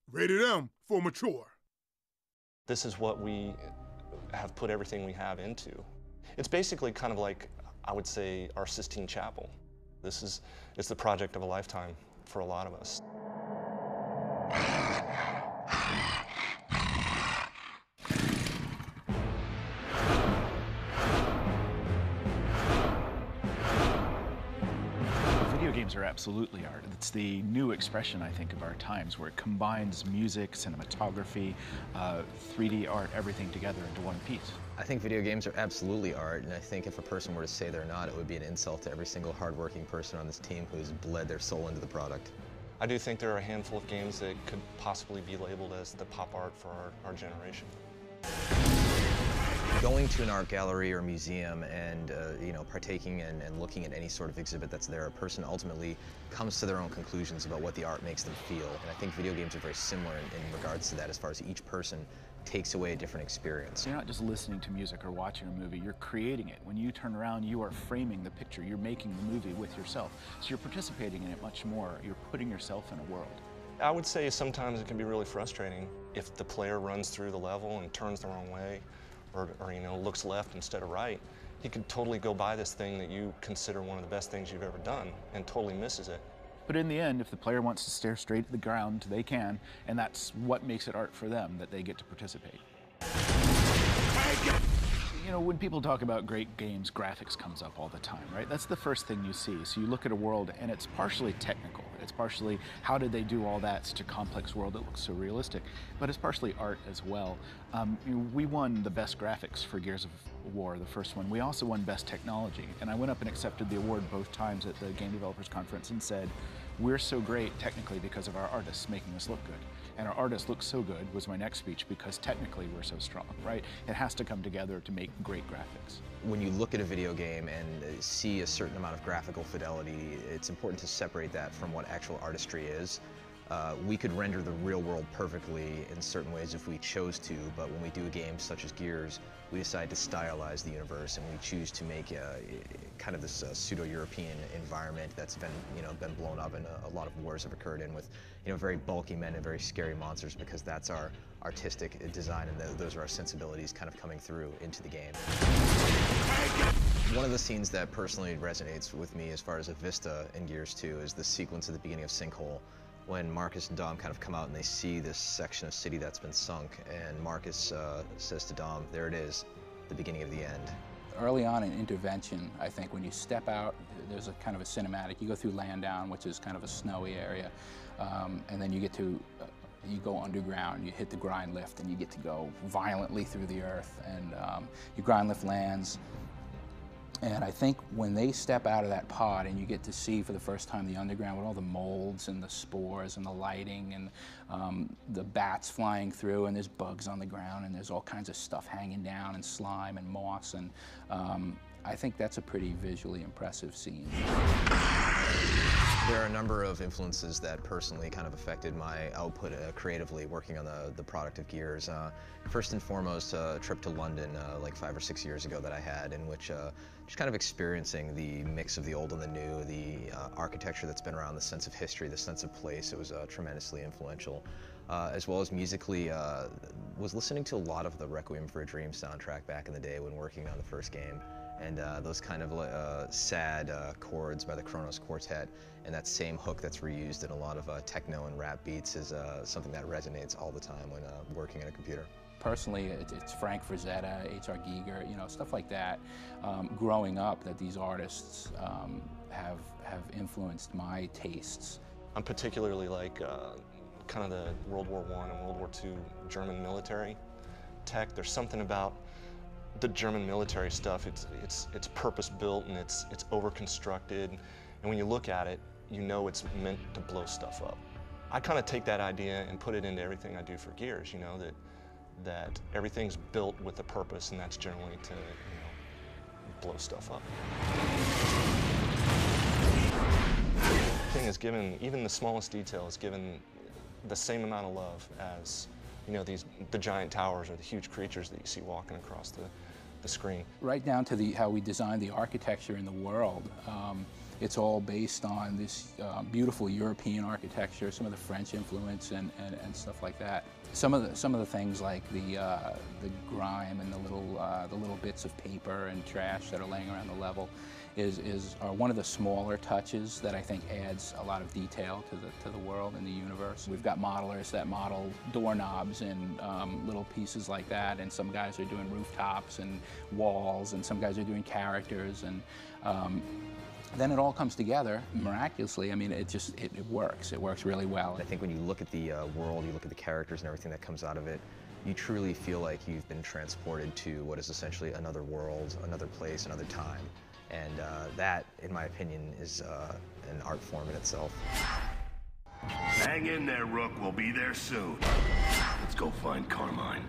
Rated M for mature. This is what we have put everything we have into. It's basically kind of like, I would say, our Sistine Chapel. It's the project of a lifetime for a lot of us. Video games are absolutely art. It's the new expression, I think, of our times, where it combines music, cinematography, 3D art, everything together into one piece. I think video games are absolutely art, and I think if a person were to say they're not, it would be an insult to every single hardworking person on this team who's bled their soul into the product. I do think there are a handful of games that could possibly be labeled as the pop art for our generation. Going to an art gallery or museum and partaking and looking at any sort of exhibit that's there, a person ultimately comes to their own conclusions about what the art makes them feel. And I think video games are very similar in regards to that, as far as each person takes away a different experience. You're not just listening to music or watching a movie, you're creating it. When you turn around, you are framing the picture. You're making the movie with yourself. So you're participating in it much more. You're putting yourself in a world. I would say sometimes it can be really frustrating if the player runs through the level and turns the wrong way, or looks left instead of right. He could totally go by this thing that you consider one of the best things you've ever done and totally misses it. But in the end, if the player wants to stare straight at the ground, they can, and that's what makes it art for them, that they get to participate. You know, when people talk about great games, graphics comes up all the time, right? That's the first thing you see. So you look at a world and it's partially technical. It's partially, how did they do all that? Such a complex world that looks so realistic. But it's partially art as well. We won the best graphics for Gears of War, the first one. We also won best technology. And I went up and accepted the award both times at the Game Developers Conference and said, we're so great technically because of our artists making us look good. And our artists look so good was my next speech, because technically we're so strong, right? It has to come together to make great graphics. When you look at a video game and see a certain amount of graphical fidelity, it's important to separate that from what actual artistry is. We could render the real world perfectly in certain ways if we chose to, but when we do a game such as Gears, we decide to stylize the universe, and we choose to make kind of this pseudo-European environment that's been blown up, and a lot of wars have occurred in, with very bulky men and very scary monsters, because that's our artistic design, and those are our sensibilities kind of coming through into the game. One of the scenes that personally resonates with me as far as a vista in Gears 2 is the sequence at the beginning of Sinkhole, when Marcus and Dom kind of come out and they see this section of city that's been sunk, and Marcus says to Dom, there it is, the beginning of the end. Early on in Intervention, I think when you step out, there's a kind of a cinematic. You go through Landown, which is kind of a snowy area, and then you get to, you go underground, you hit the grind lift, and you get to go violently through the earth, and your grind lift lands. And I think when they step out of that pod and you get to see for the first time the underground with all the molds and the spores and the lighting and the bats flying through, and there's bugs on the ground and there's all kinds of stuff hanging down and slime and moss, and I think that's a pretty visually impressive scene. There are a number of influences that personally kind of affected my output creatively working on the product of Gears. First and foremost, a trip to London like 5 or 6 years ago that I had, in which just kind of experiencing the mix of the old and the new, the architecture that's been around, the sense of history, the sense of place. It was tremendously influential. As well as musically, was listening to a lot of the Requiem for a Dream soundtrack back in the day when working on the first game. And those kind of sad chords by the Kronos Quartet, and that same hook that's reused in a lot of techno and rap beats is something that resonates all the time when working on a computer. Personally, it's Frank Frazetta, H.R. Giger, stuff like that. Growing up, that these artists have influenced my tastes. I'm particularly like kind of the World War I and World War II German military tech. There's something about the German military stuff. It's purpose-built and it's over-constructed, and when you look at it, you know it's meant to blow stuff up. I kind of take that idea and put it into everything I do for Gears, that everything's built with a purpose, and that's generally to blow stuff up. The thing is given, even the smallest detail is given the same amount of love as the giant towers or the huge creatures that you see walking across the screen. Right down to how we design the architecture in the world. It's all based on this beautiful European architecture, some of the French influence, and stuff like that. Some of the things like the grime and the little bits of paper and trash that are laying around the level are one of the smaller touches that I think adds a lot of detail to the world and the universe. We've got modelers that model doorknobs and little pieces like that, and some guys are doing rooftops and walls, and some guys are doing characters, and then it all comes together miraculously. I mean, it works. It works really well. I think when you look at the world, you look at the characters and everything that comes out of it, you truly feel like you've been transported to what is essentially another world, another place, another time. And that, in my opinion, is an art form in itself. Hang in there, Rook. We'll be there soon. Let's go find Carmine.